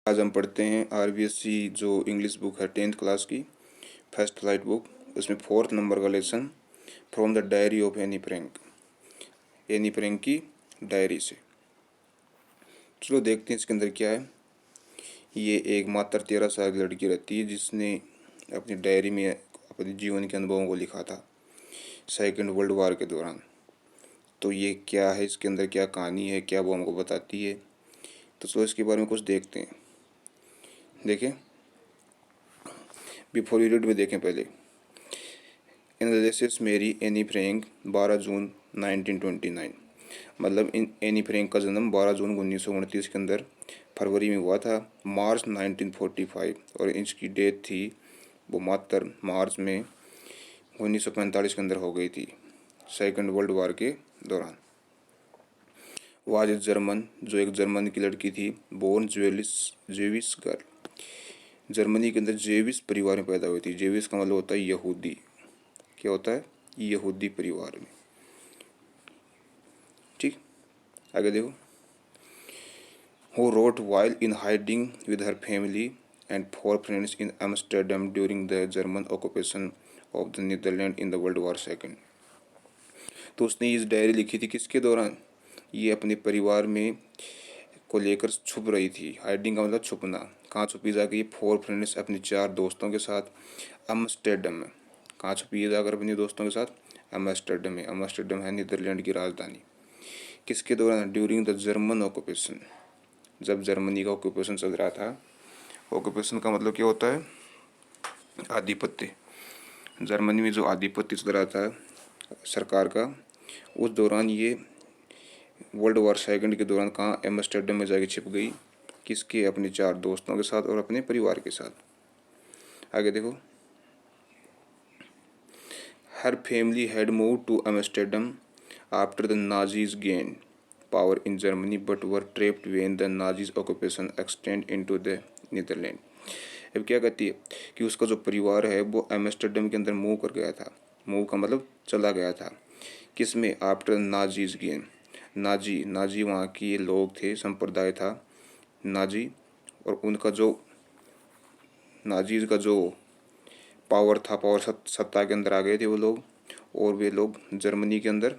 आज हम पढ़ते हैं आरबीएससी जो इंग्लिश बुक है 10th क्लास की फर्स्ट फ्लाइट बुक, उसमें 4th नंबर का lesson from the diary of Anne Frank, Anne Frank की डायरी से। चलो देखते हैं इसके अंदर क्या है। ये एक मात्र 13 साल की लड़की रहती है जिसने अपनी डायरी में अपने जीवन के अनुभवों को लिखा था सेकेंड वर्ल्ड वार के दौरान। तो ये क्या है, इसके अंदर क्या कहानी है, क्या वो हमको बताती है, तो चलो इसके बारे में कुछ देखते हैं। देखें, बिफोर यू रीड में देखें पहले। एनालिसिस मेरी एनी फ्रैंक 12 जून 1929, मतलब इन एनी फ्रैंक का जन्म 12 जून 1929 के अंदर फरवरी में हुआ था। मार्च 1945 और इसकी डेथ थी वो मात्र मार्च में 1945 के अंदर हो गई थी, सेकेंड वर्ल्ड वार के दौरान। वो आज जर्मन, जो एक जर्मन की लड़की थी, बोर्न जेविस गर्ल, जर्मनी के अंदर जेविस परिवार में पैदा हुई थी। जेविस का मतलब होता है यहूदी। क्या होता है? यहूदी परिवार में। ठीक, आगे देखो। Who wrote while in hiding with her family and 4 friends in Amsterdam during the German occupation of the Netherlands in the World War II। तो उसने इस डायरी लिखी थी किसके दौरान? ये अपने परिवार में को लेकर छुप रही थी। हाइडिंग का मतलब छुपना। कहाँ छुपी जाकर? ये 4 फ्रेंड्स अपने 4 दोस्तों के साथ एम्स्टर्डम में। कहाँ छुपी जाकर अपने दोस्तों के साथ? एम्स्टर्डम में। एम्स्टर्डम है नीदरलैंड की राजधानी। किसके दौरान? ड्यूरिंग द जर्मन ऑक्यूपेशन, जब जर्मनी का ऑक्यूपेशन चल रहा था। ऑक्यूपेशन का मतलब क्या होता है? आधिपत्य। जर्मनी में जो आधिपत्य चल रहा था सरकार का, उस दौरान ये वर्ल्ड वार सेकंड के दौरान कहाँ? एम्स्टर्डम में जाके छिप गई। किसके? अपने 4 दोस्तों के साथ और अपने परिवार के साथ। आगे देखो। हर family had move to Amsterdam after the Nazis gain power in Germany but were trapped when the Nazis occupation extend into the Netherlands. अब क्या कहती है कि उसका जो परिवार है वो एम्स्टर्डम के अंदर मूव कर गया था। मूव का मतलब चला गया था। किस में? After Nazis gain. Nazi, Nazi वहाँ की लोग थे, संप्रदाय था नाजी, और उनका जो नाजीज का जो पावर था, पावर सत्ता के अंदर आ गए थे वो लोग, और वे लोग जर्मनी के अंदर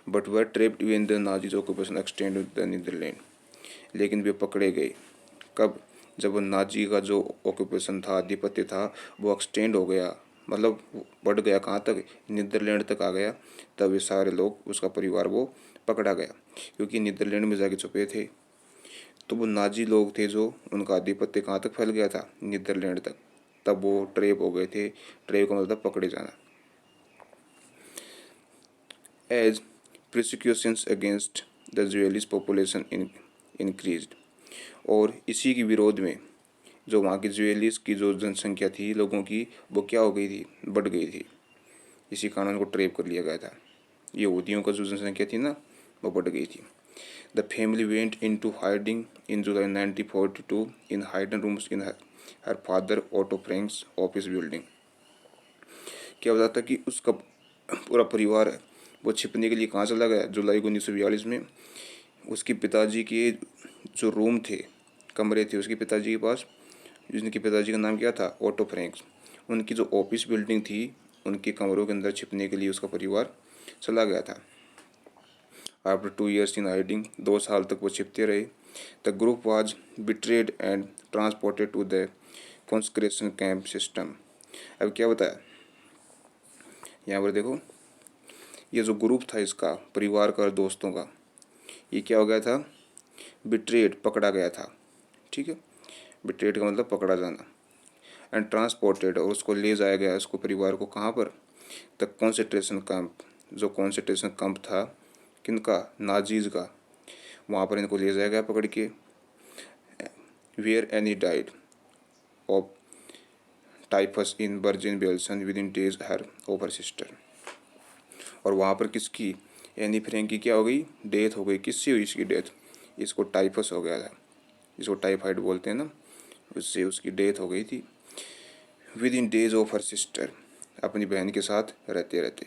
but were trapped in the Nazis occupation extend the Netherland. लेकिन वे पकड़े गए। कब? जब वो नाजी का जो ऑक्यूपेशन था, आधिपत्य था, वो एक्सटेंड हो गया, मतलब बढ़ गया। कहाँ तक? नीदरलैंड तक आ गया। तब ये सारे लोग, उसका परिवार, वो पकड़ा गया, क्योंकि नीदरलैंड में जाके छुपे थे। तो वो नाजी लोग थे जो, उनका आधिपत्य कहाँ तक फैल गया था? नीदरलैंड तक। तब वो ट्रेप हो गए थे। ट्रेप का मतलब पकड़े जाना। एज प्रोसिक्यूशंस अगेंस्ट द ज्वेलिस पॉपुलेशन इंक्रीज्ड, और इसी के विरोध में जो वहाँ की ज्वेलिस की जो जनसंख्या थी लोगों की, वो क्या हो गई थी? बढ़ गई थी। इसी कारण उनको ट्रेप कर लिया गया था। यहूदियों का जो जनसंख्या थी ना, वो बढ़ गई थी। The family went into hiding in July 1942 in hidden rooms in her father Otto Frank's office building. क्या बताता कि उसका पूरा परिवार है वो छिपने के लिए कहाँ चला गया? जुलाई 1942 में उसके पिताजी के जो रूम थे, कमरे थे उसके पिताजी के पास, जिनके पिताजी का नाम क्या था? Auto Franks. उनकी जो ऑफिस बिल्डिंग थी, उनके कमरों के अंदर छिपने के लिए उसका परिवार चला गया था। आफ्टर 2 years इन हाइडिंग, 2 साल तक वो छिपते रहे। The group was betrayed and transported to the concentration camp system. अब क्या बताया यहाँ पर? देखो, ये जो ग्रुप था इसका, परिवार का और दोस्तों का, ये क्या हो गया था? बिट्रेड, पकड़ा गया था। ठीक है, बिट्रेड का मतलब पकड़ा जाना। एंड ट्रांसपोर्टेड, और उसको ले जाया गया, उसको परिवार को कहाँ पर? द कॉन्सेंट्रेशन कैंप, जो कॉन्सेंट्रेशन कैंप था किनका? नाजीज का। वहाँ पर इनको ले जाया गया पकड़ के। Where Anne died of typhus in Bergen Belsen within days her over sister. और वहाँ पर किसकी? एनी फ्रैंक की क्या हो गई? डेथ हो गई। किससे हुई इसकी डेथ? इसको टाइफस हो गया था, इसको टाइफाइड बोलते हैं ना, उससे उसकी डेथ हो गई थी। With in days of her sister, अपनी बहन के साथ रहते रहते,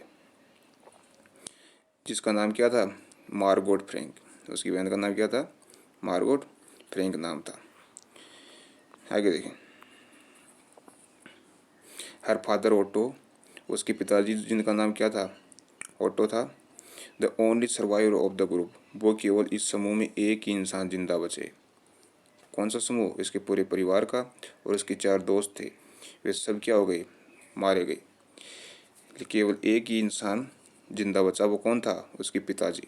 जिसका नाम क्या था? Margot Frank. उसकी बहन का नाम क्या था? मार्गोट फ्रैंक नाम था। आगे देखें, हर फादर ऑटो, उसके पिताजी जिनका नाम क्या था, ऑटो था। The only survivor of the group, वो केवल इस समूह में एक ही इंसान जिंदा बचे। कौन सा समूह, इसके पूरे परिवार का, और उसके 4 दोस्त थे, वे सब क्या हो गए, मारे गए। केवल एक ही इंसान जिंदा बचा, वो कौन था, उसके पिताजी।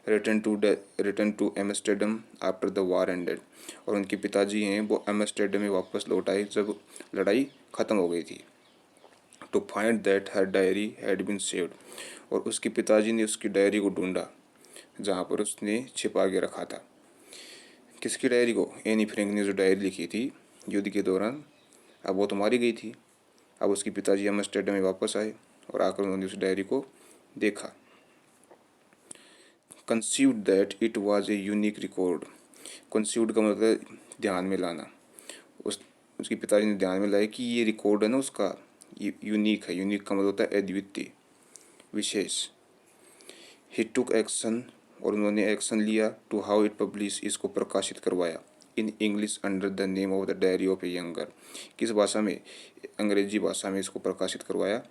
Return to Amsterdam after the war ended, और उनके पिताजी हैं वो एम्स्टर्डम में वापस लौट आए जब लड़ाई ख़त्म हो गई थी। To find that her diary had been saved, और उसके पिताजी ने उसकी डायरी को ढूंढा जहाँ पर उसने छिपा के रखा था। किसकी डायरी को, एनी फ्रैंक ने जो डायरी लिखी थी युद्ध के दौरान, अब वो तो मारी गई थी। अब उसके पिताजी एम्स्टर्डम में वापस आए और आकर उन्होंने उस डायरी को देखा। Conceived that it was a unique record, conceived का मतलब ध्यान में लाना। उसके पिताजी ने ध्यान में लाया कि ये रिकॉर्ड है ना उसका, ये यूनिक है। यूनिक का मतलब होता है अद्वितीय, विशेष। ही टुक एक्शन, और उन्होंने एक्शन लिया। टू हाउ इट पब्लिश, इसको प्रकाशित करवाया। In English under the name of the diary of a younger, किस भाषा में, अंग्रेजी भाषा में इसको प्रकाशित करवाया,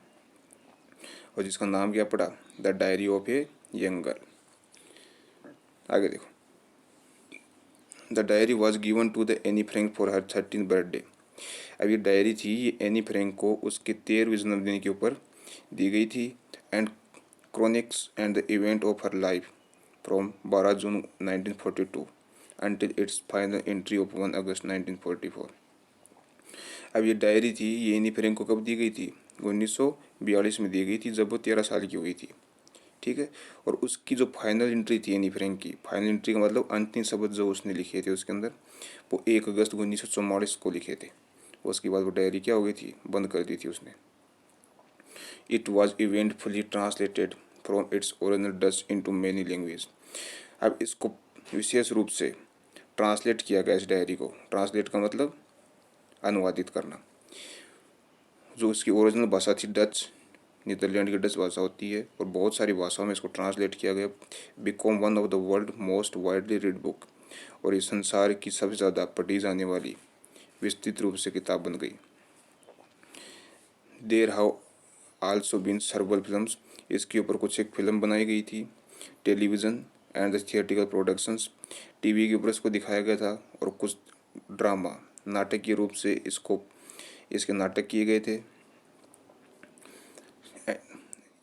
और जिसका नाम क्या पड़ा, the diary of a younger. आगे देखो, the diary was given to the Anne Frank for her 13th birthday. अब ये डायरी थी, ये एनी फ्रैंक को उसके 13वें जन्मदिन के ऊपर दी गई थी। And chronicles and the event of her life from 12 June 1942 until its final entry of 1 August 1944। अब ये डायरी थी, ये एनी फ्रैंक को कब दी गई थी, 1942 में दी गई थी, जब वो 13 साल की हुई थी। ठीक है, और उसकी जो फाइनल एंट्री थी एनी फ्रैंक की, फाइनल एंट्री का मतलब अंतिम शब्द जो उसने लिखे थे उसके अंदर, वो 1 अगस्त 1944 को लिखे थे। उसके बाद वो डायरी क्या हो गई थी, बंद कर दी थी उसने। It was eventfully translated from its original Dutch into many language. अब इसको विशेष रूप से ट्रांसलेट किया गया, इस डायरी को। ट्रांसलेट का मतलब अनुवादित करना। जो इसकी ओरिजिनल भाषा थी डच, नीदरलैंड की डच भाषा होती है, और बहुत सारी भाषाओं में इसको ट्रांसलेट किया गया। Become one of the world most widely read book, और ये संसार की सबसे ज़्यादा पढ़ी जाने वाली विस्तृत रूप से किताब बन गई। There have also been several films, इसके ऊपर कुछ एक फिल्म बनाई गई थी। Television and the theatrical productions, TV के ऊपर इसको दिखाया गया था, और कुछ ड्रामा, नाटकीय रूप से इसके नाटक किए गए थे।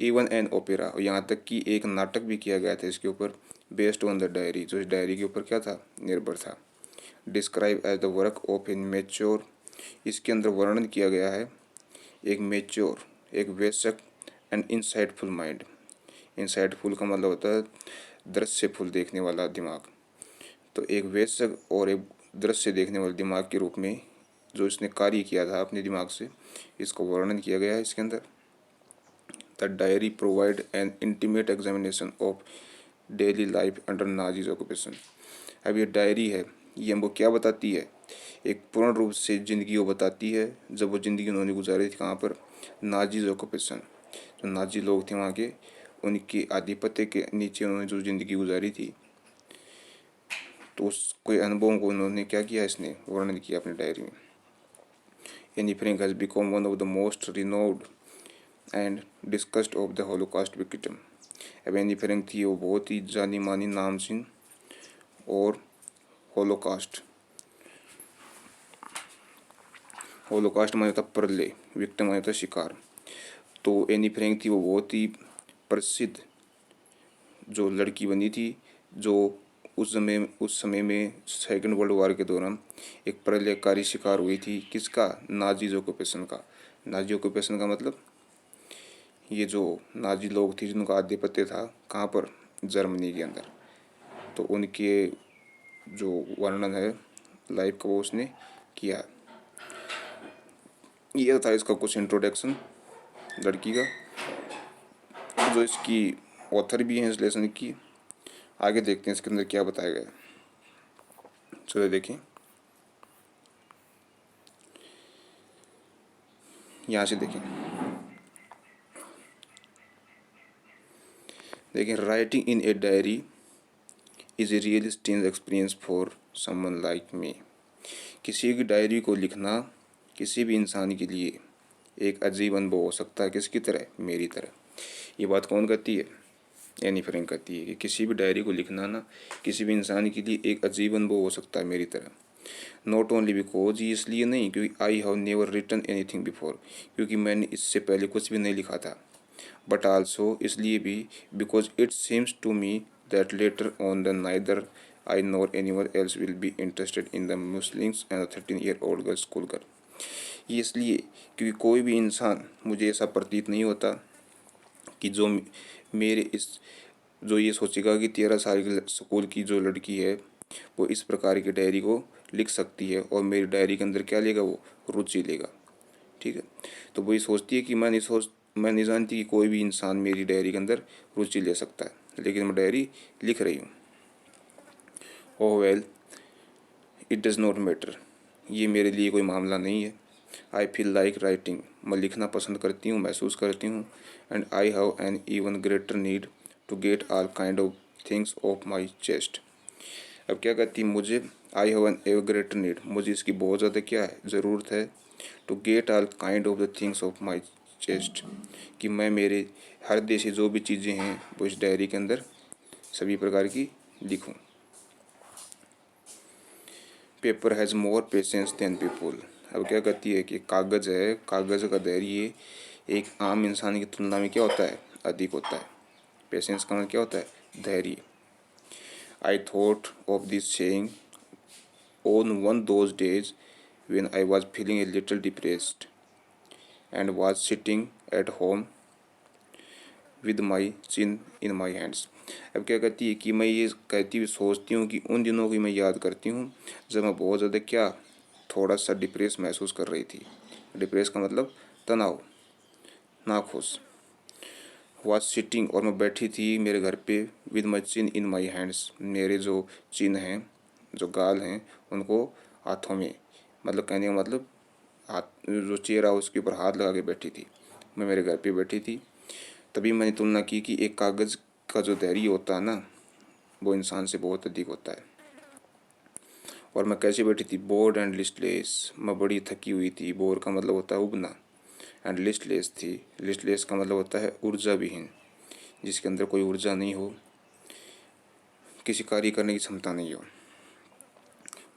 इवन एन ओपेरा, यहाँ तक कि एक नाटक भी किया गया था इसके ऊपर, बेस्ड ऑन द डायरी, जो इस डायरी के ऊपर क्या था, निर्भर था। Describe as the work of an mature, इसके अंदर वर्णन किया गया है एक मेच्योर, एक वयस्क एंड इंसाइटफुल माइंड। इंसाइटफुल का मतलब होता है दृश्य फुल, देखने वाला दिमाग। तो एक वयस्क और एक दृश्य देखने वाले दिमाग के रूप में जो इसने कार्य किया था अपने दिमाग से, इसको वर्णन किया गया है इसके अंदर। The diary provide an intimate examination of daily life under Nazis occupation. अब ये डायरी है, ये हमको क्या बताती है, एक पूर्ण रूप से ज़िंदगी को बताती है, जब वो ज़िंदगी उन्होंने गुजारी थी कहाँ पर, नाजीज ऑक्यूपेशन। जो नाजी लोग थे वहाँ के, उनके आधिपत्य के नीचे उन्होंने जो ज़िंदगी गुजारी थी, तो उस कोई अनुभवों को उन्होंने क्या किया, इसने वर्णन किया अपनी डायरी में। Anne Frank has become one of the most renowned and discussed of the Holocaust victim. अब एनी फ्रैंक थी, वो बहुत ही जानी मानी नामचीन और होलोकास्ट, होलोकास्ट माना था प्रलय, विक्टिम माना था शिकार। तो एनी फ्रैंक थी, वो बहुत ही प्रसिद्ध जो लड़की बनी थी, जो उस समय में सेकेंड वर्ल्ड वार के दौरान एक प्रलयकारी शिकार हुई थी। किसका, नाजीज ऑक्यूपेशन का। नाजी ऑक्यूपेशन का मतलब ये जो नाजी लोग थे जिनका आधिपत्य था कहाँ पर, जर्मनी के अंदर। तो उनके जो वर्णन है लाइफ का वो उसने किया। ये था इसका कुछ इंट्रोडक्शन लड़की का, जो इसकी ऑथर भी हैं इस लेसन की। आगे देखते हैं इसके अंदर क्या बताया गया। चलो देखें, यहाँ से देखें। Writing in a diary is a real strange experience for someone like me। किसी की डायरी को लिखना किसी भी इंसान के लिए एक अजीब अनुभव हो सकता है। किसकी तरह? मेरी तरह। ये बात कौन कहती है? एनी फ्रैंक कहती है कि किसी भी डायरी को लिखना ना किसी भी इंसान के लिए एक अजीब अनुभव हो सकता है मेरी तरह। नॉट ओनली बिकॉज, ये इसलिए नहीं क्योंकि I have never written anything before, क्योंकि मैंने इससे पहले कुछ भी नहीं लिखा था, बट आल्सो इसलिए भी because it seems to me that later on the neither I nor anyone else will be interested in the Muslims and 13-year-old girl school girl. ये इसलिए क्योंकि कोई भी इंसान, मुझे ऐसा प्रतीत नहीं होता कि मेरे इस जो ये सोचेगा कि 13 साल की स्कूल की जो लड़की है वो इस प्रकार की डायरी को लिख सकती है और मेरी डायरी के अंदर क्या लेगा? वो रुचि लेगा। ठीक है, तो वो ये सोचती है कि मैं नहीं जानती कि कोई भी इंसान मेरी डायरी के अंदर रुचि ले सकता है, लेकिन मैं डायरी लिख रही हूँ। ओह well, it does not matter, ये मेरे लिए कोई मामला नहीं है। आई फील लाइक राइटिंग, मैं लिखना पसंद करती हूँ, महसूस करती हूँ। And I have an even greater need to get all kind of things off my chest. अब क्या कहती है? मुझे I have an ever greater need, मुझे इसकी बहुत ज़्यादा क्या है? ज़रूरत है। To get all kind of the things off my chest, कि मैं मेरे हृदय से जो भी चीज़ें हैं वो इस डायरी के अंदर सभी प्रकार की लिखूँ। Paper has more patience than people. अब क्या कहती है कि कागज़ है, कागज़ का धैर्य एक आम इंसान की तुलना में क्या होता है? अधिक होता है। पेशेंस का मतलब क्या होता है? धैर्य। I thought of this saying on one those days when I was feeling a little depressed and was sitting at home with my chin in my hands। अब क्या कहती है कि मैं ये कहती हुई सोचती हूँ कि उन दिनों की मैं याद करती हूँ जब मैं बहुत ज़्यादा क्या, थोड़ा सा डिप्रेस महसूस कर रही थी। डिप्रेस का मतलब तनाव, नाखुश। वाज सिटिंग, और मैं बैठी थी मेरे घर पे, with my chin in my hands, मेरे जो चिन हैं, जो गाल हैं, उनको हाथों में, मतलब कहने का मतलब हाथ जो चेहरा उसके ऊपर हाथ लगा के बैठी थी। मैं मेरे घर पे बैठी थी। तभी मैंने तुलना की कि एक कागज़ का जो धैर्य होता है ना वो इंसान से बहुत अधिक होता है। और मैं कैसे बैठी थी? बोर्ड एंड लिस्टलेस, मैं बड़ी थकी हुई थी। बोर का मतलब होता है उबना, एंड लिस्टलेस थी। लिस्टलेस का मतलब होता है ऊर्जा विहीन, जिसके अंदर कोई ऊर्जा नहीं हो, किसी कार्य करने की क्षमता नहीं हो।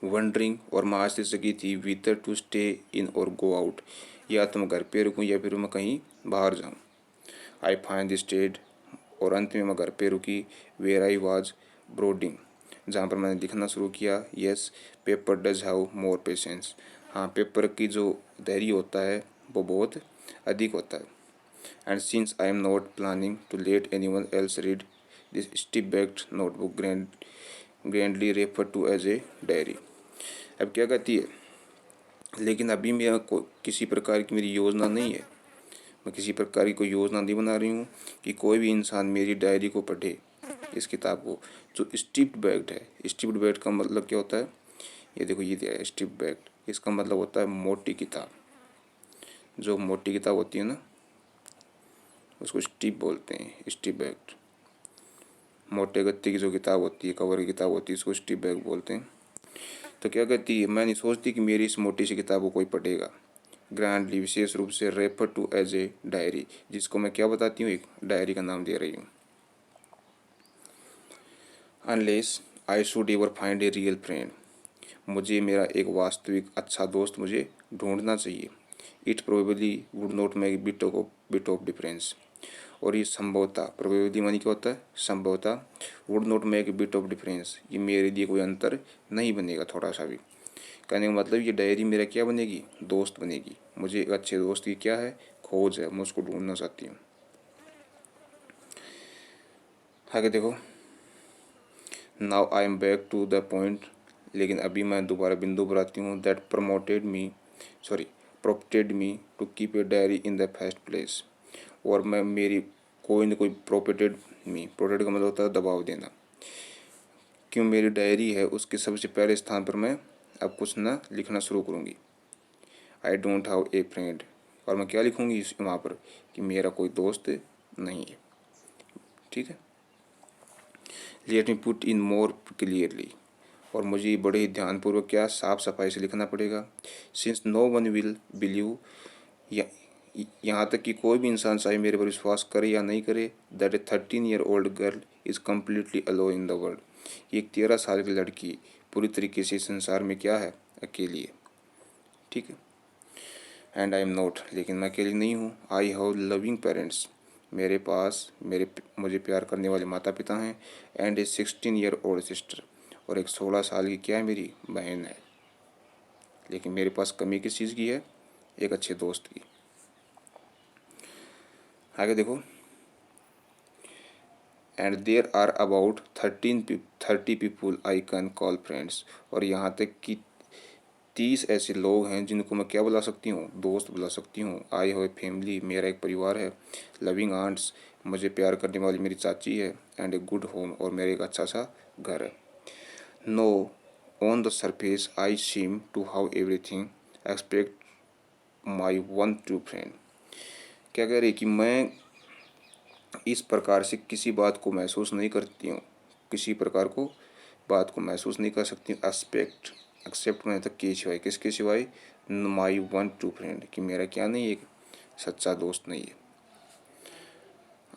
वंडरिंग, और मैं आज से सकी थी, विदर टू स्टे इन और गो आउट, या तो मैं घर पे रुकूँ या फिर मैं कहीं बाहर जाऊँ। आई फाइंड स्टेड, और अंत में मैं घर पे रुकी। वेयर आई वाज ब्रोडिंग, जहाँ पर मैंने लिखना शुरू किया। Yes, paper does have more patience, हाँ पेपर की जो धैर्य होता है वो बहुत अधिक होता है। And since I am not planning to let anyone else read this stiff backed notebook grandly refer to as a diary. अब क्या कहती है? लेकिन अभी मेरा किसी प्रकार की मेरी योजना नहीं है, मैं किसी प्रकार की कोई योजना नहीं बना रही हूँ कि कोई भी इंसान मेरी डायरी को पढ़े, इस किताब को जो स्टिप्ड बैग्ड है। स्टिप्ड बैग्ड का मतलब क्या होता है? ये देखो, ये दिया है स्टिप्ड बैग्ड, इसका मतलब होता है मोटी किताब। जो मोटी किताब होती है ना उसको स्टिप बोलते हैं, स्टिप बैग्ड। मोटे गत्ते की जो किताब होती है, कवर की किताब होती है, इसको स्टिप बैग बोलते हैं। तो क्या कहती है? मैं नहीं सोचती कि मेरी इस मोटी सी किताब को कोई पढ़ेगा। ग्रैंडली, विशेष रूप से, refer to as a diary, जिसको मैं क्या बताती हूँ? एक डायरी का नाम दे रही हूँ। Unless I should ever find a real friend, मुझे मेरा एक वास्तविक अच्छा दोस्त मुझे ढूंढना चाहिए। It probably would not make bit of difference, और ये संभवतः, प्रोबेबली मानी क्या होता है? संभवतः। Would not make bit of difference, ये मेरे लिए कोई अंतर नहीं बनेगा थोड़ा सा भी। कहने का मतलब ये डायरी मेरा क्या बनेगी? दोस्त बनेगी। मुझे एक अच्छे दोस्त की क्या है? खोज है, मैं उसको ढूंढना चाहती हूँ। आगे देखो, now I am back to the point, लेकिन अभी मैं दोबारा बिंदु पर आती हूँ। That prompted me to keep a diary in the first place, और मैं मेरी कोई न कोई प्रोम्प्टेड का मतलब होता है दबाव देना। क्यों मेरी डायरी है उसके सबसे पहले स्थान पर मैं अब कुछ ना लिखना शुरू करूँगी। I don't have a friend, और मैं क्या लिखूँगी वहाँ पर? कि मेरा कोई दोस्त नहीं है। ठीक है, let me put in more clearly, और मुझे बड़े ही ध्यानपूर्वक क्या साफ सफाई से लिखना पड़ेगा। Since no one will believe, यहाँ तक कि कोई भी इंसान चाहे मेरे पर विश्वास करे या नहीं करे, that A 13-year-old girl is completely alone in the world, एक 13 साल की लड़की पूरी तरीके से संसार में क्या है, अकेली है। ठीक है। एंड आई एम नॉट, लेकिन मैं अकेली नहीं हूँ। आई हैव लविंग पेरेंट्स, मेरे पास मुझे प्यार करने वाले माता पिता हैं। एंड ए 16-year-old सिस्टर, और एक 16 साल की क्या है, मेरी बहन है। लेकिन मेरे पास कमी किस चीज़ की है, एक अच्छे दोस्त की। आगे देखो। And there are about 30 people I can call friends, और यहाँ तक कि 30 ऐसे लोग हैं जिनको मैं क्या बुला सकती हूँ, दोस्त बुला सकती हूँ। आई हैव ए फैमिली, मेरा एक परिवार है। लविंग आंट्स, मुझे प्यार करने वाली मेरी चाची है। एंड ए गुड होम, और मेरे एक अच्छा सा घर है। No, on the surface I seem to have everything expect my one true friend. क्या कह रही कि मैं इस प्रकार से किसी बात को महसूस नहीं करती हूँ, किसी प्रकार को बात को महसूस नहीं कर सकती हूँ। एक्सेप्ट होने तक के सिवाय, किसके सिवाय, माई वन ट्रू फ्रेंड, कि मेरा क्या नहीं, एक सच्चा दोस्त नहीं है।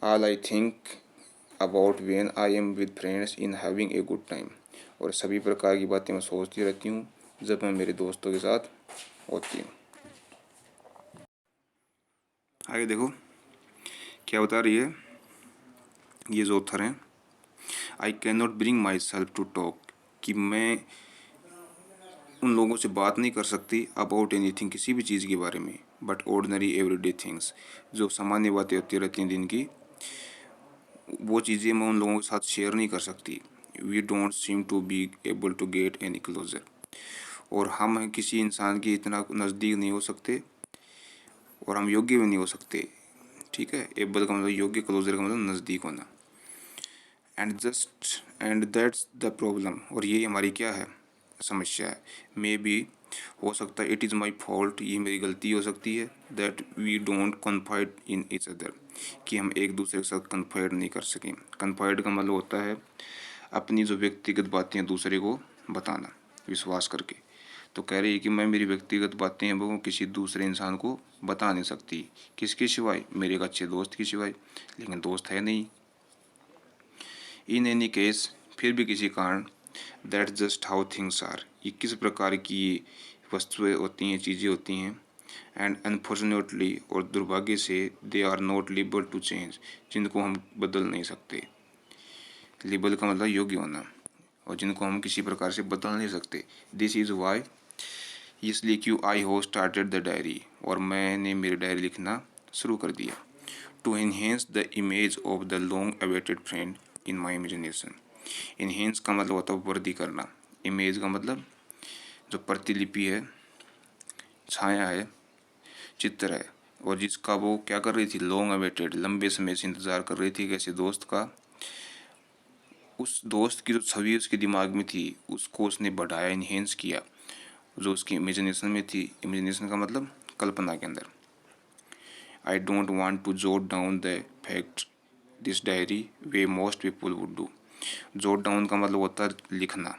All I think about when I am with friends in having a good time, और सभी प्रकार की बातें मैं सोचती रहती हूँ जब मैं मेरे दोस्तों के साथ होती हूँ। आगे देखो क्या बता रही है ये जो ऑथर हैं। I can not bring myself to talk, कि मैं उन लोगों से बात नहीं कर सकती अबाउट एनीथिंग, किसी भी चीज़ के बारे में, बट ऑर्डनरी एवरीडे थिंग्स, जो सामान्य बातें होती रहती हैं दिन की, वो चीज़ें मैं उन लोगों के साथ शेयर नहीं कर सकती। We don't seem to be able to get any closer, और हम किसी इंसान के इतना नज़दीक नहीं हो सकते, और हम योग्य भी नहीं हो सकते। ठीक है। एबल का मतलब योग्य, क्लोजर का मतलब नज़दीक होना। एंड दैट्स द प्रॉब्लम, और ये हमारी क्या है, समस्या है। मे बी, हो सकता है, इट इज़ माई फॉल्ट, ये मेरी गलती हो सकती है। That we don't confide in each other, कि हम एक दूसरे के साथ कन्फाइड नहीं कर सकें। कन्फाइड का मतलब होता है अपनी जो व्यक्तिगत बातें दूसरे को बताना विश्वास करके। तो कह रही है कि मैं मेरी व्यक्तिगत बातें हैं वो किसी दूसरे इंसान को बता नहीं सकती, किसके सिवाय, मेरे एक अच्छे दोस्त के सिवाय, लेकिन दोस्त है नहीं। इन एनी केस, फिर भी किसी कारण, that just how things are, ये किस प्रकार की वस्तुएं होती हैं, चीज़ें होती हैं। एंड अनफॉर्चुनेटली, और दुर्भाग्य से, they are not able to change, जिनको हम बदल नहीं सकते। लेबल का मतलब योग्य होना, और जिनको हम किसी प्रकार से बदल नहीं सकते। दिस इज़ वाई, इसलिए क्यों आई हो स्टार्टेड द डायरी, और मैंने मेरी डायरी लिखना शुरू कर दिया। To enhance the image of the long awaited friend in my imagination. Enhance का मतलब होता है वृद्धि करना। इमेज का मतलब जो प्रतिलिपि है, छाया है, चित्र है, और जिसका वो क्या कर रही थी, लॉन्ग अवेटेड, लंबे समय से इंतज़ार कर रही थी कैसे दोस्त का, उस दोस्त की जो छवि उसके दिमाग में थी उसको उसने बढ़ाया, इनहेंस किया, जो उसकी इमेजिनेशन में थी। इमेजिनेशन का मतलब कल्पना के अंदर। I don't want to jot down the fact this diary way most people would do. Jot down का मतलब होता है लिखना।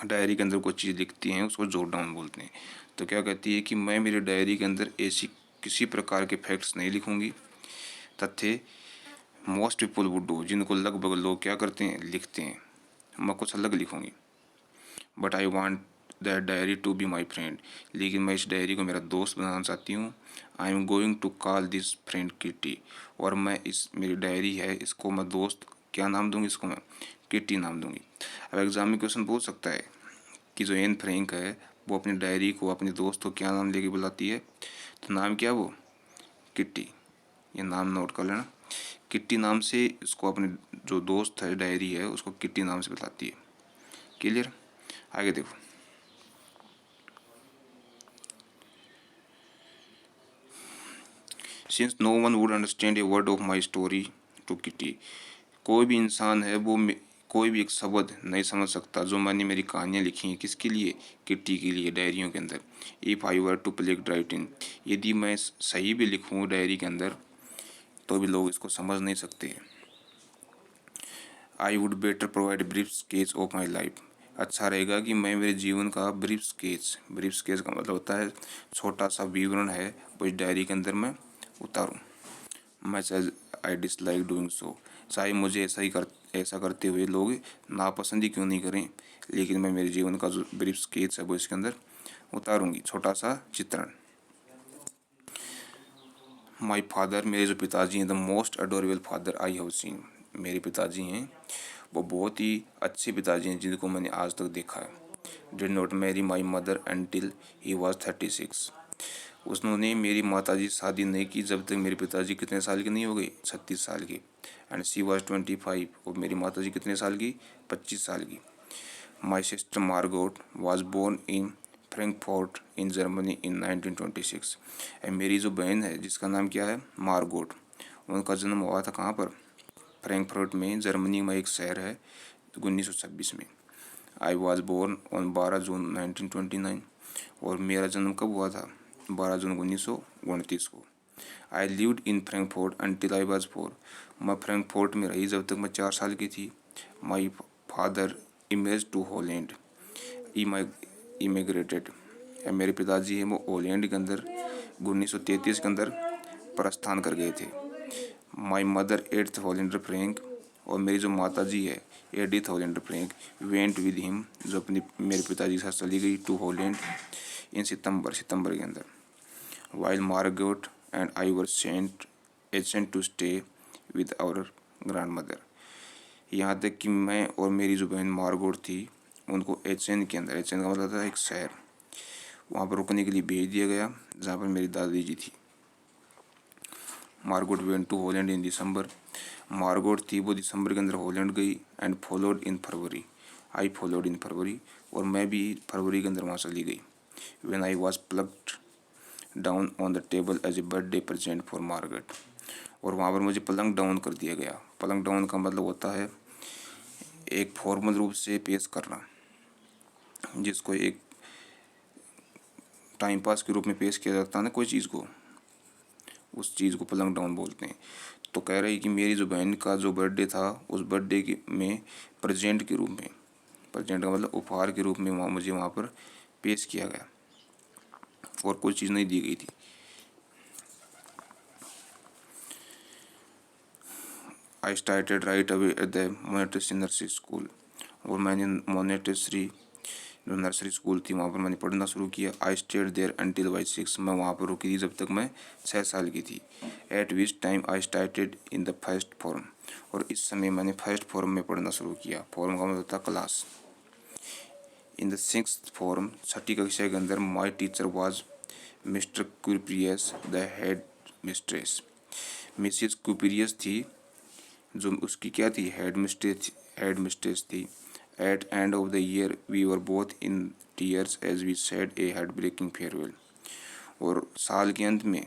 डायरी के अंदर कोई चीज़ लिखती हैं उसको जोट डाउन बोलते हैं। तो क्या कहती है कि मैं मेरी डायरी के अंदर ऐसी किसी प्रकार के फैक्ट्स नहीं लिखूंगी, तथ्य मोस्ट पीपल वुड डू, जिनको लगभग लोग क्या करते हैं, लिखते हैं। मैं कुछ अलग लिखूंगी। But I want that diary to be my friend, लेकिन मैं इस डायरी को मेरा दोस्त बनाना चाहती हूँ। I am going to call this friend Kitty, और मैं इस मेरी डायरी है इसको मैं दोस्त क्या नाम दूंगी, इसको मैं किटी नाम दूंगी। अब एग्जाम में क्वेश्चन पूछ सकता है कि जो एन फ्रैंक है वो अपनी डायरी को, अपने दोस्त को क्या नाम लेके बुलाती है, तो नाम क्या, वो किट्टी। ये नाम नोट कर लेना। किट्टी नाम से इसको अपने जो दोस्त है डायरी है उसको किट्टी नाम से बताती है। क्लियर। आगे देखो। Since no one would understand a word of my story to Kitty, कोई भी इंसान है वो कोई भी एक शब्द नहीं समझ सकता जो मैंने मेरी कहानियाँ लिखी हैं, किसके लिए, किट्टी के लिए, डायरियों के अंदर। If I were to plague writing, यदि मैं सही भी लिखूँ डायरी के अंदर तो भी लोग इसको समझ नहीं सकते। I would better provide brief sketch of my life, अच्छा रहेगा कि मैं मेरे जीवन का ब्रीफ स्केच का मतलब होता है छोटा सा विवरण है वो इस डायरी के अंदर मैं उतारूँ। Much as I dislike doing so, चाहे मुझे ऐसा करते हुए लोग नापसंद ही क्यों नहीं करें, लेकिन मैं मेरे जीवन का जो ब्रीफ स्केच है वो इसके अंदर उतारूंगी, छोटा सा चित्रण। माई फादर, मेरे जो पिताजी हैं, the most adorable father I have seen, मेरे पिताजी हैं वो बहुत ही अच्छे पिताजी हैं जिनको मैंने आज तक देखा है। Did not marry my mother until he was 36, उन्होंने मेरी माताजी से शादी नहीं की जब तक मेरे पिताजी कितने साल के नहीं हो गए, 36 साल के। एंड सी वॉज 25, और मेरी माताजी कितने साल की, 25 साल की। My sister Margot was born in Frankfurt in Germany in 1926, and मेरी जो बहन है जिसका नाम क्या है, मार्गोट, उनका जन्म हुआ था कहाँ पर, फ्रैंकफर्ट में, जर्मनी में एक शहर है, 1926 में। आई वॉज बोर्न ऑन 12 जून 1929, और मेरा जन्म कब हुआ था, 12 जून 1929 को। I lived in Frankfurt until I was 4, मैं फ्रैंकफर्ट में रही जब तक मैं 4 साल की थी। My father image to Holland immigrated, मेरे पिताजी हैं वो हॉलैंड के अंदर 1933 के अंदर प्रस्थान कर गए थे। My mother eighth Hollander Frank, और मेरी जो माता जी है Edith Hollander Frank, went with him, जो अपनी मेरे पिताजी के साथ चली गई टू हॉलैंड इन सितंबर के अंदर। While Margot and I were sent to stay with our grandmother, यहाँ तक कि मैं और मेरी जो बहन मार्गोट थी उनको एचएन के अंदर, एचएन का मतलब था एक शहर, वहाँ पर रुकने के लिए भेज दिया गया जहाँ पर मेरी दादी जी थी। Margot went to Holland in December, Margot थी वो दिसंबर के अंदर हॉलैंड गई। And followed in February, I followed in February, और मैं भी फरवरी के अंदर वहाँ चली गई। When I was plugged down on the table as a birthday present for Margaret, और वहाँ पर मुझे पलंग डाउन कर दिया गया। पलंग डाउन का मतलब होता है एक फॉर्मल रूप से पेश करना, जिसको एक टाइम पास के रूप में पेश किया जाता है ना कोई चीज़ को, उस चीज़ को पलंग डाउन बोलते हैं। तो कह रही कि मेरी जो बहन का जो बर्थडे था उस बर्थडे के में प्रेजेंट के रूप में, प्रेजेंट का मतलब उपहार के रूप में मुझे वहाँ पर पेश किया गया, और कोई चीज़ नहीं दी गई थी। I started right away at the Montessori nursery school, और मैंने मोनेटेसरी जो नर्सरी स्कूल थी वहाँ पर मैंने पढ़ना शुरू किया। I stayed there until why 6, मैं वहाँ पर रुकी थी जब तक मैं 6 साल की थी। Eight which time I started in the first form, और इस समय मैंने फर्स्ट फॉर्म में पढ़ना शुरू किया। फॉर्म का मतलब होता class. In the sixth form, छठी कक्षा के अंदर, my teacher was Mr Kuperus the headmistress, Mrs Kuperus थी जो उसकी क्या थी, हेड मिस्ट्रेस थी। At end of the year we were both in tears as we said a heartbreaking farewell, और साल के अंत में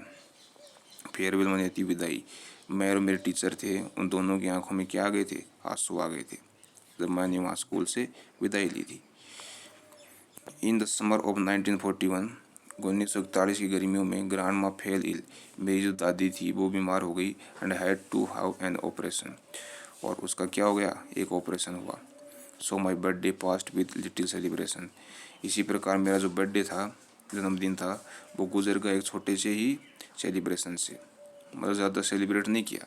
फेयरवेल मानी थी विदाई, मैं और मेरे टीचर थे उन दोनों की आंखों में क्या आ गए थे, आंसू आ गए थे जब मैंने वहाँ स्कूल से विदाई ली थी। इन द समर ऑफ 1941, 1941 की गर्मियों में, ग्रांड माँ फेल इल, मेरी जो दादी थी वो बीमार हो गई। And had to have an operation, और उसका क्या हो गया, एक ऑपरेशन हुआ। So my birthday passed with little celebration, इसी प्रकार मेरा जो बर्थडे था, जन्मदिन था, वो गुजर गया एक छोटे से ही सेलिब्रेशन से, मतलब ज़्यादा सेलिब्रेट नहीं किया।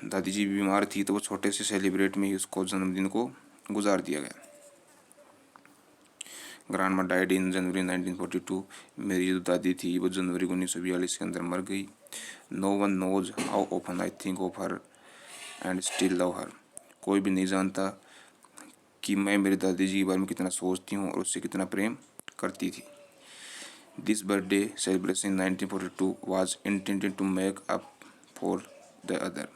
दादी जी बीमार थी तो वो छोटे से सेलिब्रेट में ही उसको जन्मदिन को गुजार दिया गया। ग्रैंड माँ डाइड इन जनवरी 1942, मेरी जो दादी थी वो जनवरी 1942 के अंदर मर गई। No one knows how often I think of her and still love her, कोई भी नहीं जानता कि मैं मेरी दादी जी के बारे में कितना सोचती हूँ और उससे कितना प्रेम करती थी। This birthday celebration 1942 was intended to make up for the other,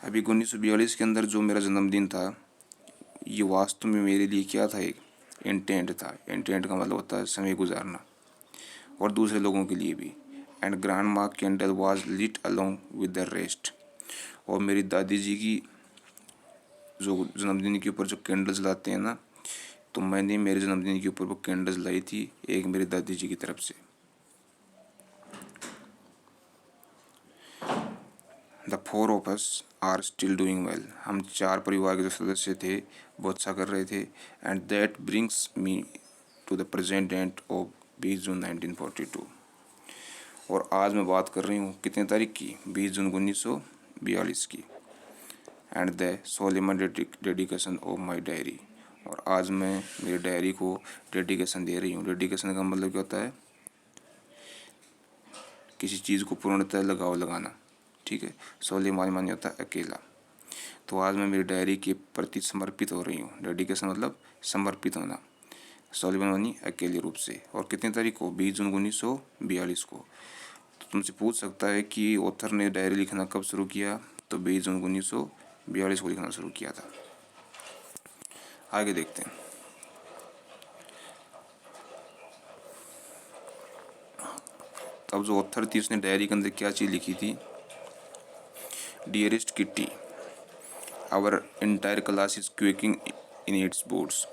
अभी 1942 के अंदर जो मेरा जन्मदिन था ये वास्तव में मेरे लिए क्या था, एक इंटेंट था। इंटेंट का मतलब होता है समय गुजारना, और दूसरे लोगों के लिए भी। And grandma candle was lit along with the rest, और मेरी दादी जी की जो जन्मदिन के ऊपर जो कैंडल जलाते हैं ना, तो मैंने मेरे जन्मदिन के ऊपर वो कैंडल जलाई थी एक मेरी दादी जी की तरफ से। The 4 of us are still doing well. हम 4 परिवार के जो सदस्य थे वो अच्छा कर रहे थे। And that brings me to the present date of 20 June 1942। और आज मैं बात कर रही हूँ कितने तारीख की, 20 जून 1942 की। And the solemn dedication of my diary. और आज मैं मेरी डायरी को डेडिकेशन दे रही हूँ। डेडिकेशन का मतलब क्या होता है, किसी चीज़ को पूर्णतः लगाना, ठीक है। सोलेमान माने होता है अकेला। तो आज मैं मेरी डायरी के प्रति समर्पित हो रही हूँ। डेडिकेशन मतलब समर्पित होना। सोलेमान मानी अकेले रूप से। और कितने तारीख को, 20 जून 1942 को। तो तुमसे पूछ सकता है कि ऑथर ने डायरी लिखना कब शुरू किया, तो 20 जून 1942 को लिखना शुरू किया था। आगे देखते हैं। तब जो ऑथर थी उसने डायरी के अंदर क्या चीज़ लिखी थी, dearest Kitty, our entire class is quaking in its boots.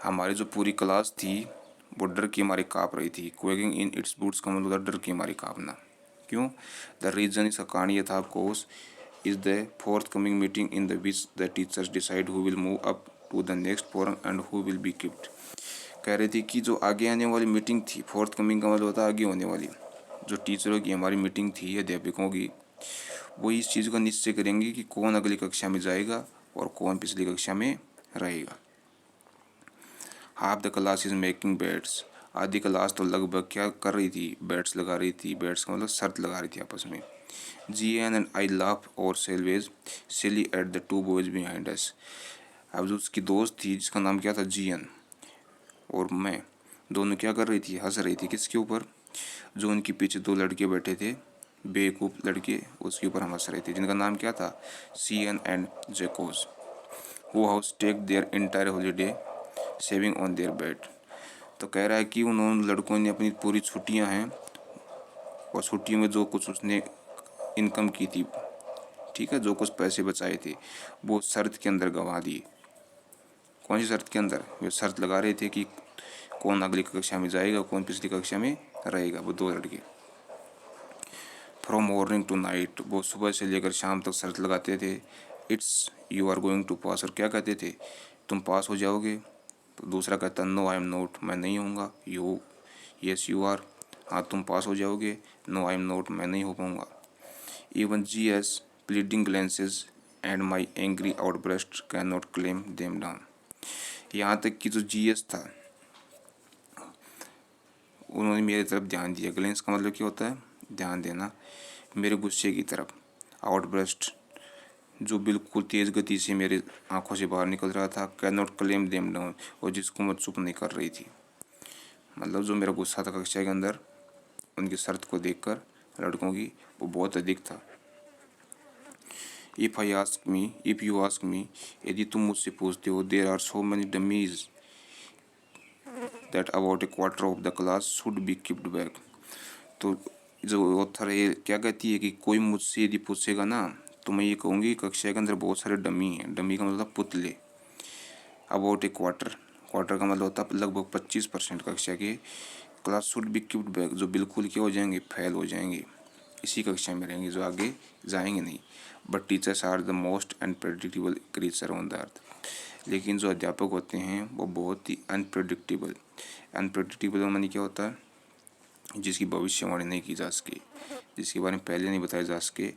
हमारी जो पूरी क्लास थी वो डर के मारे काँप रही थी। क्वेकिंग इन इट्स बूट्स का मतलब डर के मारे काँपना। क्यों? द रीजन, इसका कारण ये था course is the forth coming meeting in the which the teachers decide who will move up to the next forum and who will be kept. कह रहे थे कि जो आगे आने वाली मीटिंग थी, फोर्थ कमिंग का मतलब होता है आगे होने वाली, जो टीचरों की हमारी मीटिंग थी, अध्यापकों की, वो इस चीज़ का निश्चय करेंगे कि कौन अगली कक्षा में जाएगा और कौन पिछली कक्षा में रहेगा। Half the class is making bets. आधी क्लास तो लगभग क्या कर रही थी, बेट्स लगा रही थी। बेट्स का मतलब शर्त लगा रही थी आपस में। GN एंड आई लाफ और सेलवेज सिली at the 2 boys behind us. अब जो उसकी दोस्त थी जिसका नाम क्या था, GN, और मैं, दोनों क्या कर रही थी, हंस रही थी। किसके ऊपर? जो उनके पीछे 2 लड़के बैठे थे, बेवकूफ़ लड़के, उसके ऊपर हम हंस रहे थे, जिनका नाम क्या था, CN and Jacques. Who house take their entire holiday saving on their bed. तो कह रहा है कि उन्होंने लड़कों ने अपनी पूरी छुट्टियां हैं और छुट्टियों में जो कुछ उसने इनकम की थी, ठीक है, जो कुछ पैसे बचाए थे, वो शर्त के अंदर गंवा दिए। कौन सी शर्त के अंदर? वे शर्त लगा रहे थे कि कौन अगली कक्षा में जाएगा, कौन पिछली कक्षा में रहेगा, वो 2 लड़के। फ्रॉम मॉर्निंग टू नाइट, वो सुबह से लेकर शाम तक शर्त लगाते थे। It's you are going to pass, और क्या कहते थे, तुम पास हो जाओगे। तो दूसरा कहता नो आई एम नॉट, मैं नहीं होऊंगा। यू, यस यू आर, हाँ तुम पास हो जाओगे। नो आई एम नॉट, मैं नहीं हो पाऊंगा। Even GS pleading glances and my angry outburst can not claim them down. यहाँ तक कि जो GS था, उन्होंने मेरी तरफ ध्यान दिया। ग्लेंस का मतलब क्या होता है, ध्यान देना, मेरे गुस्से की तरफ। आउटब्रस्ट, जो बिल्कुल तेज़ गति से मेरे आंखों से बाहर निकल रहा था। Can not claim them down, और जिसको मैं चुप नहीं कर रही थी। मतलब जो मेरा गुस्सा था कक्षा के अंदर, उनकी शर्त को देखकर लड़कों की, वो बहुत अधिक था। इफ़ यू आस्क मी, यदि तुम मुझसे पूछते हो, there are so many dummies that about a quarter of the class should be keeped back. तो जो ऑथर है क्या कहती है कि कोई मुझसे यदि पूछेगा ना, तो मैं ये कहूँगी कक्षा के अंदर बहुत सारे डमी हैं। डमी का मतलब पुतले। अबाउट ए क्वार्टर, क्वार्टर का मतलब होता है लगभग 25% कक्षा के। Class should be keeped back, जो बिल्कुल क्या हो जाएंगे, फेल हो जाएंगे, इसी कक्षा में रहेंगे, जो आगे जाएंगे नहीं। But teachers are the most unpredictable creature on the earth. लेकिन जो अध्यापक होते हैं वो बहुत ही अनप्रेडिक्टेबल। अनप्रेडिक्टेबल मानी क्या होता है, जिसकी भविष्यवाणी नहीं की जा सके, जिसके बारे में पहले नहीं बताया जा सके।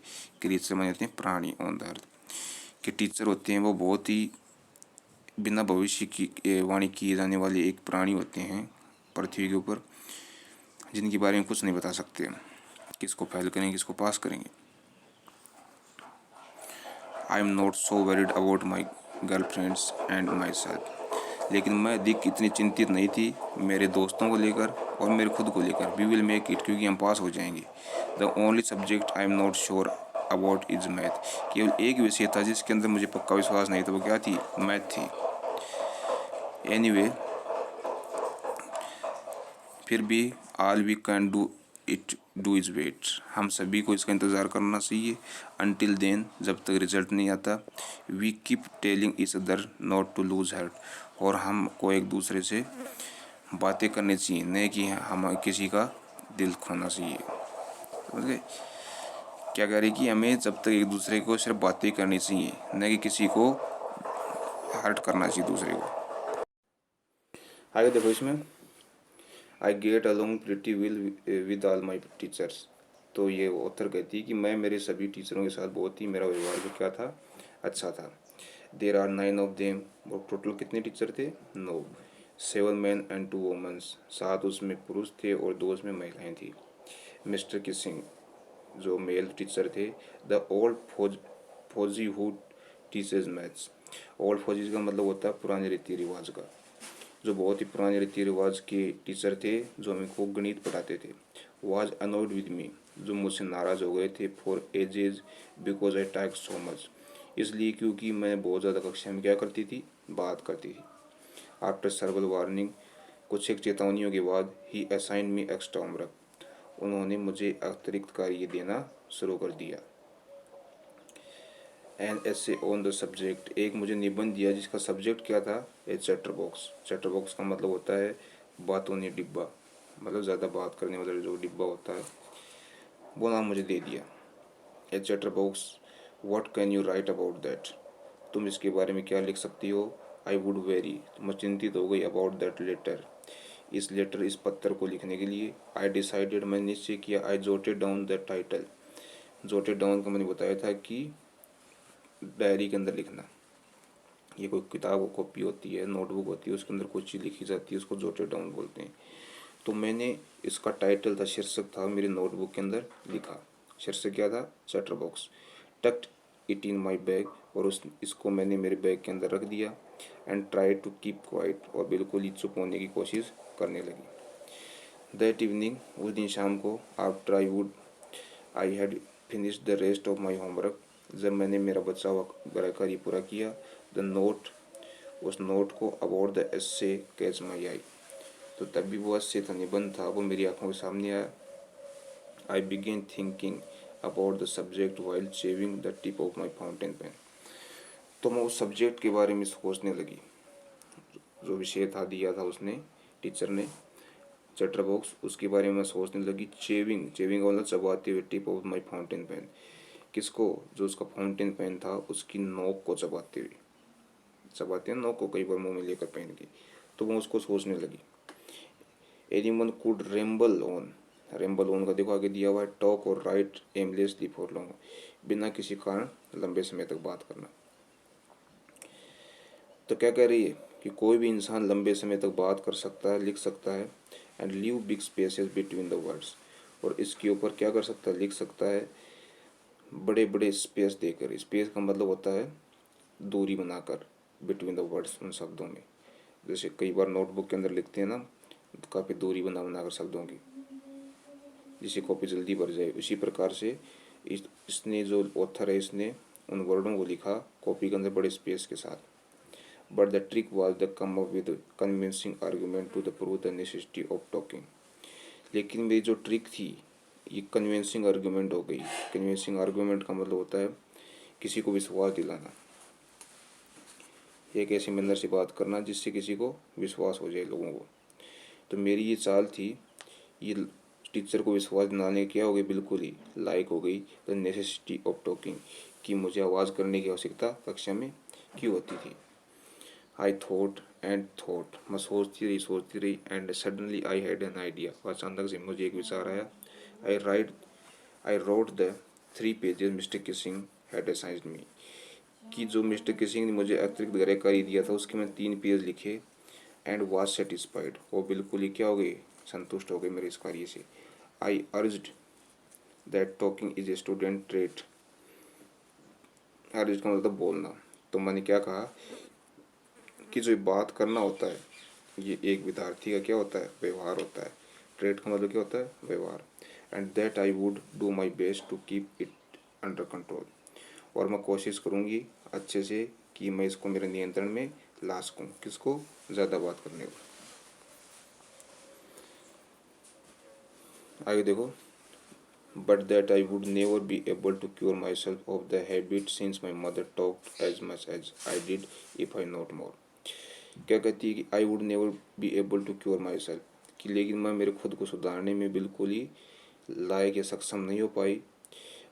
क्रीचर माने होते हैं प्राणी ऑन द अर्थ। के टीचर होते हैं वो बहुत ही बिना भविष्य की वाणी किए जाने वाले एक प्राणी होते हैं पृथ्वी के ऊपर, जिनके बारे में कुछ नहीं बता सकते, किसको फेल करेंगे, किसको पास करेंगे। आई am not so worried about my girlfriends and my self. लेकिन मैं अधिक इतनी चिंतित नहीं थी मेरे दोस्तों को लेकर और मेरे खुद को लेकर। वी विल मेक इट, क्योंकि हम पास हो जाएंगे। The only subject I am not sure about is math. केवल एक विषय था जिसके अंदर मुझे पक्का विश्वास नहीं था, वो क्या थी, मैथ थी। एनीवे, फिर भी all we can do is wait. हम सभी को इसका इंतज़ार करना चाहिए। अनटिल देन, जब तक रिजल्ट नहीं आता। We keep telling each other not to lose heart. और हमको एक दूसरे से बातें करनी चाहिए, नहीं कि हम किसी का दिल खोना चाहिए। समझ गए? क्या कह रही कि हमें जब तक एक दूसरे को सिर्फ बातें करनी चाहिए, न कि किसी को हर्ट करना चाहिए दूसरे को। आगे देखो इसमें, I get along pretty will with all my teachers. तो ये ऑथर कहती है कि मैं मेरे सभी टीचरों के साथ बहुत ही, मेरा व्यवहार जो क्या था, अच्छा था। देर आर 9 ऑफ देम, वो टोटल कितने टीचर थे? 9। 7 मैन एंड 2 वोमेंस, 7 उसमें पुरुष थे और 2 उसमें महिलाएं थी। मिस्टर किसिंग जो मेल टीचर थे, द ओल्ड फौजी हु टीचेज मैथ्स। ओल्ड फौजी का मतलब होता है पुराने रीति रिवाज का, जो बहुत ही पुराने रीति रिवाज के टीचर थे जो हमें को गणित पढ़ाते थे। वाज अनोइड विद मी, जो मुझसे नाराज हो गए थे। For edges because I talk so much, इसलिए क्योंकि मैं बहुत ज़्यादा कक्षा में क्या करती थी, बात करती थी। आफ्टर सर्वल वार्निंग, कुछ एक चेतावनियों के बाद, he assign me extra homework, उन्होंने मुझे अतिरिक्त कार्य देना शुरू कर दिया। An essay on the subject, एक मुझे निबंध दिया जिसका सब्जेक्ट क्या था, a chatterbox. Chatterbox का मतलब होता है बातों डिब्बा, मतलब ज़्यादा बात करने वाला जो डिब्बा होता है, वो नाम मुझे दे दिया। A chatterbox, what can you write about that, तुम इसके बारे में क्या लिख सकती हो। आई वुड वेरी, तो मैं चिंतित हो गई, अबाउट दैट लेटर, इस लेटर, इस पत्र को लिखने के लिए। आई डिसाइडेड, मैंने निश्चय किया। आई जोटेड डाउन द टाइटल, जोटेड डाउन का मैंने बताया था कि डायरी के अंदर लिखना। ये कोई किताब कॉपी होती है, नोटबुक होती है, उसके अंदर कोई चीज़ लिखी जाती है, उसको जोटेड डाउन बोलते हैं। तो मैंने इसका टाइटल था, शीर्षक था, मेरी नोटबुक के अंदर लिखा। शीर्षक क्या था, chatterbox. Tucked it in my bag, और इसको मैंने मेरे बैग के अंदर रख दिया। And try to keep quiet, और बिल्कुल ही चुप होने की कोशिश करने लगी। दैट इवनिंग, उस दिन शाम को, after I had finish the rest of my homework, जब मैंने मेरा बचा हुआ गृह कार्य पूरा किया। द नोट, उस नोट को, about the essay catch my eye, तो तब भी वो एस्से था, निबंध था, वो मेरी आंखों के सामने आया। I began thinking about the subject while shaving the tip of my fountain pen, तो मैं उस सब्जेक्ट के बारे में सोचने लगी, जो विषय था दिया था उसने, टीचर ने, चैटर बॉक्स, उसके बारे में मैं सोचने लगी। चेविंग, चेविंग का मतलब चबाते हुए, tip of my fountain pen, किसको, जो उसका फाउंटेन पेन था उसकी नोक को चबाते हुए, चबाते हैं नोक को कई बार मुंह में लेकर पेन की, तो मैं उसको सोचने लगी। एनीवन कुड रेम्बल ऑन का देखो आगे दिया हुआ है, टॉक और राइट एमलेसली फॉर लॉन्ग, बिना किसी कारण लंबे समय तक बात करना। तो क्या कह रही है कि कोई भी इंसान लंबे समय तक बात कर सकता है, लिख सकता है, and leave big spaces between the words, और इसके ऊपर क्या कर सकता है, लिख सकता है, बड़े बड़े स्पेस देकर। स्पेस का मतलब होता है दूरी बनाकर, बिटवीन द वर्ड्स, उन शब्दों में। जैसे कई बार नोटबुक के अंदर लिखते हैं ना, तो काफ़ी दूरी बनाकर शब्दों की, जिससे कॉपी जल्दी भर जाए, उसी प्रकार से इसने जो ऑथर है, इसने उन वर्डों को लिखा कॉपी के अंदर बड़े स्पेस के साथ। But the trick was the come up with convincing argument to the prove the necessity of talking, लेकिन मेरी जो ट्रिक थी, ये कन्विंसिंग आर्ग्यूमेंट हो गई। कन्विंसिंग आर्ग्यूमेंट का मतलब होता है किसी को विश्वास दिलाना, एक ऐसी मंदिर से बात करना जिससे किसी को विश्वास हो जाए लोगों को। तो मेरी ये चाल थी, ये टीचर को विश्वास दिलाने क्या हो गई, बिल्कुल ही लायक हो गई द नेसेसिटी ऑफ टॉकिंग, कि मुझे आवाज़ करने की आवश्यकता कक्षा में क्यों होती थी। आई थॉट एंड थॉट, मैं सोचती रही and suddenly I had an idea, अचानक से मुझे एक विचार आया। I I wrote the 3 pages Mr kissing had assigned me, कि जो मिस्टर किसिंग ने मुझे अतिरिक्त गृह कार्य दिया था उसके मैं 3 पेज लिखे। एंड वाज सेटिस्फाइड, वो बिल्कुल ही क्या हो गई, संतुष्ट हो गए मेरे इस कार्य से। I urged that talking is a student trait, urge का मतलब बोलना, तो मैंने क्या कहा कि जो बात करना होता है, ये एक विद्यार्थी का क्या होता है, व्यवहार होता है। ट्रेट का मतलब क्या होता है, व्यवहार। And that I would do my best to keep it under control, और मैं कोशिश करूँगी अच्छे से कि मैं इसको मेरे नियंत्रण में ला सकूँ, किसको, ज़्यादा बात करने को। आगे देखो, but that I would never be able to cure myself of the habit since my mother talked as much as I did if I not more. क्या कहती है कि I would never be able to cure myself, कि लेकिन मैं मेरे खुद को सुधारने में बिल्कुल ही लायक या सक्षम नहीं हो पाई।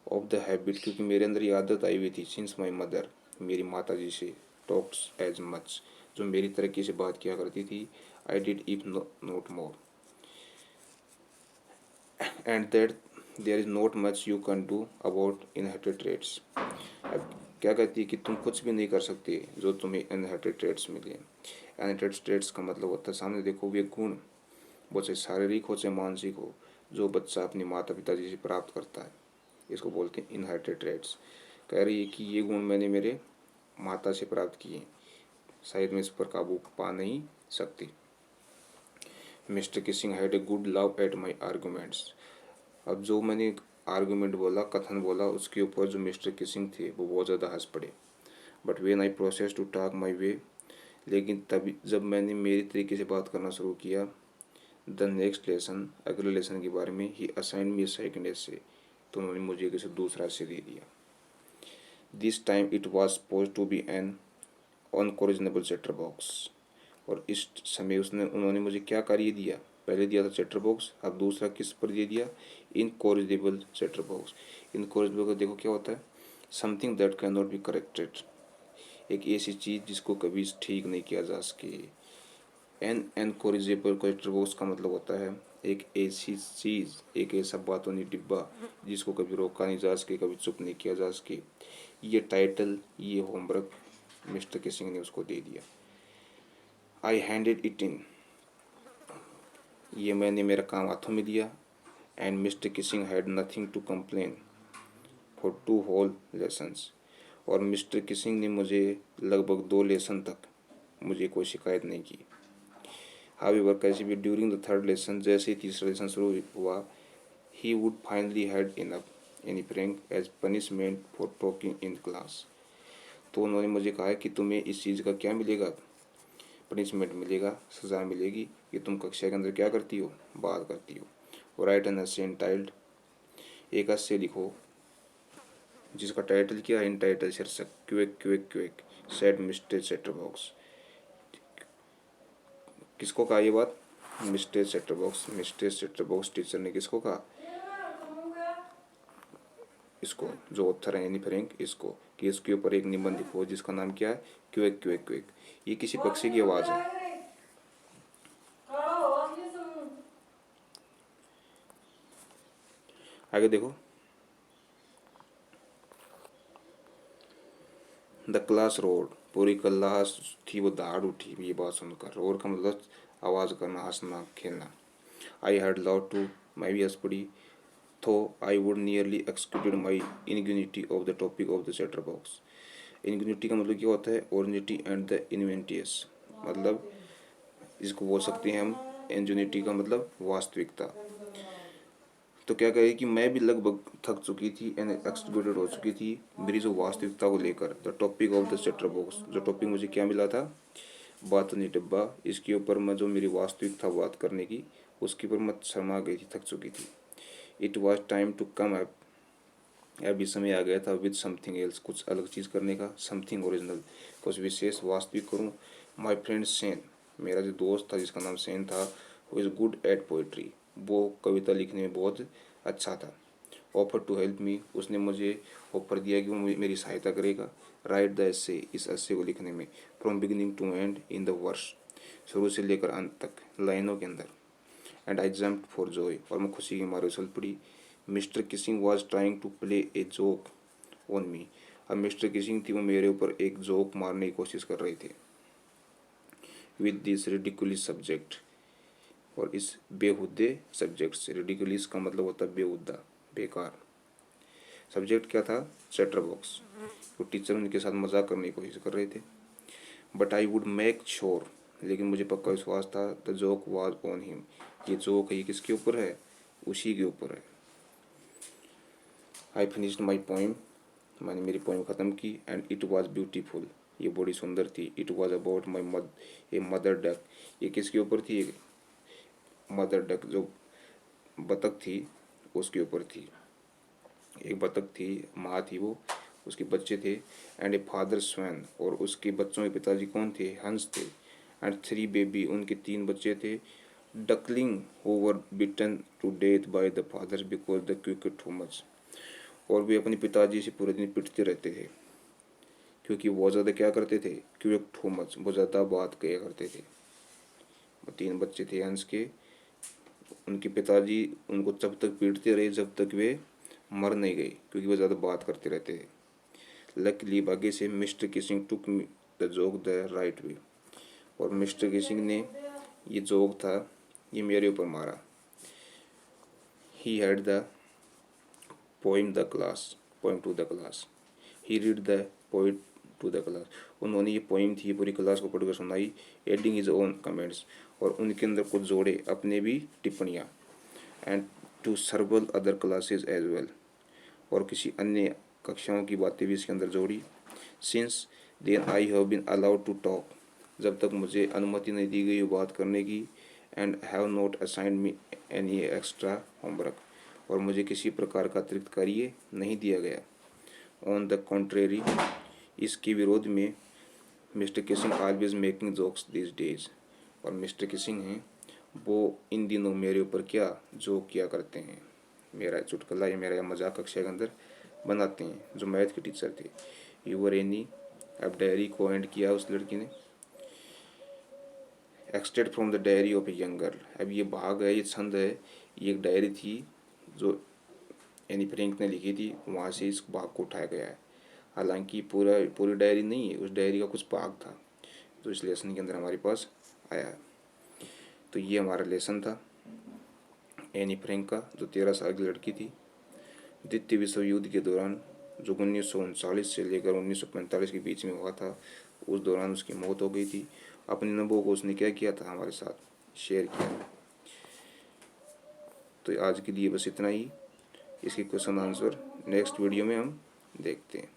ऑफ द हैबिट, क्योंकि मेरे अंदर ये आदत आई हुई थी, सिंस माई मदर, मेरी माता जी से, टॉक्स एज मच, जो मेरी तरक्की से बात किया करती थी, I did if not more, and that there is not much you can do about inherited trades. अब क्या कहती है कि तुम कुछ भी नहीं कर सकते जो तुम्हें इनहेरिटेड ट्रेड्स मिले। इनहेरिटेड ट्रेड्स का मतलब होता है, सामने देखो, वे गुण, वो चाहे शारीरिक हो चाहे मानसिक हो, जो बच्चा अपने माता पिताजी से प्राप्त करता है, इसको बोलते हैं इनहेरिटेड ट्रेड्स। कह रही है कि ये गुण मैंने मेरे माता से प्राप्त किए, शायद मैं इस पर काबू पा नहीं सकती। Mister Keesing had a good love at my arguments. अब जो मैंने आर्गूमेंट बोला, कथन बोला, उसके ऊपर जो मिस्टर किसिंग थे वो बहुत ज़्यादा हंस पड़े। But when I process to talk my way, लेकिन तभी जब मैंने मेरी तरीके से बात करना शुरू किया, द नेक्स्ट लेसन, अगले लेसन के बारे में, ही असाइन मी सेकेंड एसे, तो उन्होंने मुझे किसी दूसरा से दे दिया। This time it was suppose to be an incorrigible chatterbox, और इस समय उन्होंने मुझे क्या कार्य दिया, पहले दिया था चैटर बॉक्स, अब दूसरा किस पर दे दिया, इनकोरिजेबल चैटर बॉक्स। इनकोरिजेबल का देखो क्या होता है, something that can not be corrected, एक ऐसी चीज़ जिसको कभी ठीक नहीं किया जा सके। एन इनकोरिजेबल चैटर बॉक्स का मतलब होता है एक ऐसी चीज़, एक ऐसा बातों डिब्बा जिसको कभी रोका नहीं जा सके, कभी चुप नहीं किया जा सके। ये टाइटल, ये होमवर्क मिस्टर किसिंग ने उसको दे दिया। आई हैंडेड इट इन, ये मैंने मेरा काम हाथों में दिया। And Mr kissing had nothing to complain for 2 whole lessons, और मिस्टर किसिंग ने मुझे लगभग 2 लेसन तक मुझे कोई शिकायत नहीं की। हाउएवर, कैसे भी, ड्यूरिंग द थर्ड लेसन, जैसे ही तीसरा लेसन शुरू हुआ, he would finally had enough any prank as punishment for talking in class. तो उन्होंने मुझे कहा कि तुम्हें इस चीज़ का क्या मिलेगा, पनिशमेंट मिलेगा, सज़ा मिलेगी कि तुम कक्षा के अंदर क्या करती हो, बात करती हो। और राइट एन एसे एंटाइल्ड, एक एसे लिखो जिसका टाइटल क्या है, इनटाइटल शीर्षक, quick quick quick said mister chatterbox. किसको कहा ये बात, mister chatterbox. Mister chatterbox teacher ने किसको कहा, इसको, जो ऑथर है एनी फ्रैंक, इसको, कि इसके ऊपर एक निबंध लिखो जिसका नाम क्या है, क्विक क्विक क्विक। ये किसी पक्षी की आवाज़ है। आगे देखो, द क्लास रोड, पूरी क्लास थी वो दहाड़ उठी ये बात सुनकर। रोड का मतलब आवाज़ करना, हंसना, खेलना। आई हैड लव टू, मैं भी हंस पड़ी। Though I would nearly executed my ingenuity of the topic of the chatterbox. Ingenuity का मतलब क्या होता है, ओरिजिनिटी एंड द इन्वेंटियस, मतलब इसको बोल सकते हैं हम, इंजुनिटी का मतलब वास्तविकता। तो क्या कहे कि मैं भी लगभग थक चुकी थी एंड एक्सक्यूटेड हो चुकी थी मेरी जो वास्तविकता को लेकर। The topic of the chatter box, जो टॉपिक मुझे क्या मिला था, बात नहीं डिब्बा, इसके ऊपर मैं जो मेरी वास्तविकता बात करने की, उसके ऊपर मैं शर्मा गई थी, थक चुकी थी। It was time to come up, अभी समय आ गया था विद समथिंग एल्स, कुछ अलग चीज़ करने का, समथिंग ओरिजिनल, कुछ विशेष, वास्तविक करूँ। माई फ्रेंड सेन, मेरा जो दोस्त था जिसका नाम सेन था, वो इज़ गुड एट पोइट्री, वो कविता लिखने में बहुत अच्छा था। ऑफर टू हेल्प मी, उसने मुझे ऑफर दिया कि वो मेरी सहायता करेगा। राइट द एसे, इस एसे को लिखने में, from beginning to end in the verse, शुरू से लेकर अंत तक लाइनों के अंदर। And I jumped for joy, और मैं खुशी के मारे उछल पड़ी। Mr Kissing was trying to play a joke on me, अब मिस्टर किसिंग थी वो मेरे ऊपर एक जोक मारने की कोशिश कर रहे थे। विद दिस रिडिकुलस सब्जेक्ट, और इस बेहुदे सब्जेक्ट से, रिडिकुलस का मतलब होता है बेहुदा, बेकार। सब्जेक्ट क्या था, चैटर बॉक्स, तो टीचर उनके साथ मजाक करने की कोशिश कर रहे थे। But I would make sure, लेकिन मुझे पक्का विश्वास था, the joke was on him, ये जोक है ये किसके ऊपर है, उसी के ऊपर है। आई फिनिश्ड माई पोइम, मैंने मेरी पोइम ख़त्म की। एंड इट वॉज ब्यूटीफुल, ये बड़ी सुंदर थी। It was about my a mother duck, ये किसके ऊपर थी, एक मदर डक, जो बतख थी उसके ऊपर थी। एक बतख थी, माँ थी वो, उसके बच्चे थे। एंड ए फादर स्वैन, और उसके बच्चों के पिताजी कौन थे, हंस थे। एंड 3 बेबी, उनके 3 बच्चे थे। Duckling over bitten to death by the father because the quick too much, और वे अपने पिताजी से पूरे दिन पिटते रहते थे, क्योंकि बहुत ज़्यादा क्या करते थे, क्विक टू मच, बहुत ज़्यादा बात किया करते थे। वो 3 बच्चे थे अंश के, उनके पिताजी उनको तब तक पीटते रहे जब तक वे मर नहीं गए, क्योंकि वो ज़्यादा बात करते रहते थे। लकीली भाग्य से mister Keesing took the joke the right way, और मिस्टर किसिंग ने ये जोक था ये मेरे ऊपर मारा। He had the poem to the class, he read the poet to the class. उन्होंने ये पोइम थी पूरी क्लास को पढ़कर सुनाई, एडिंग इज ओन कमेंट्स, और उनके अंदर कुछ जोड़े अपने भी टिप्पणियाँ, and to several other classes as well, और किसी अन्य कक्षाओं की बातें भी इसके अंदर जोड़ी। Since then I have been allowed to talk, जब तक मुझे अनुमति नहीं दी गई बात करने की, and have not assigned me any extra homework, और मुझे किसी प्रकार का अतिरिक्त कार्य नहीं दिया गया। ऑन द कॉन्ट्रेरी, इसके विरोध में mister Keesing always making jokes this days, और मिस्टर किसिंग हैं वो इन दिनों मेरे ऊपर क्या जोक किया करते हैं, मेरा चुटकुला या मेरा मजाक कक्षा के अंदर बनाते हैं, जो मैथ के टीचर थे। यूवर एनी, अब डायरी को एंड किया उस लड़की ने। Extracted from the diary of a young girl, अब ये भाग है, ये छंद है, ये एक डायरी थी जो एनी फ्रैंक ने लिखी थी, वहाँ से इस भाग को उठाया गया है। हालांकि पूरी डायरी नहीं है, उस डायरी का कुछ भाग था जो इस लेसन के अंदर हमारे पास आया है। तो ये हमारा लेसन था एनी फ्रैंक का, जो 13 साल की लड़की थी। द्वितीय विश्व युद्ध के दौरान, जो 1939 से लेकर 1945 के बीच में हुआ था, उस दौरान उसकी मौत हो गई थी। अपने अनुभव को उसने क्या किया था, हमारे साथ शेयर किया। तो आज के लिए बस इतना ही। इसके क्वेश्चन आंसर नेक्स्ट वीडियो में हम देखते हैं।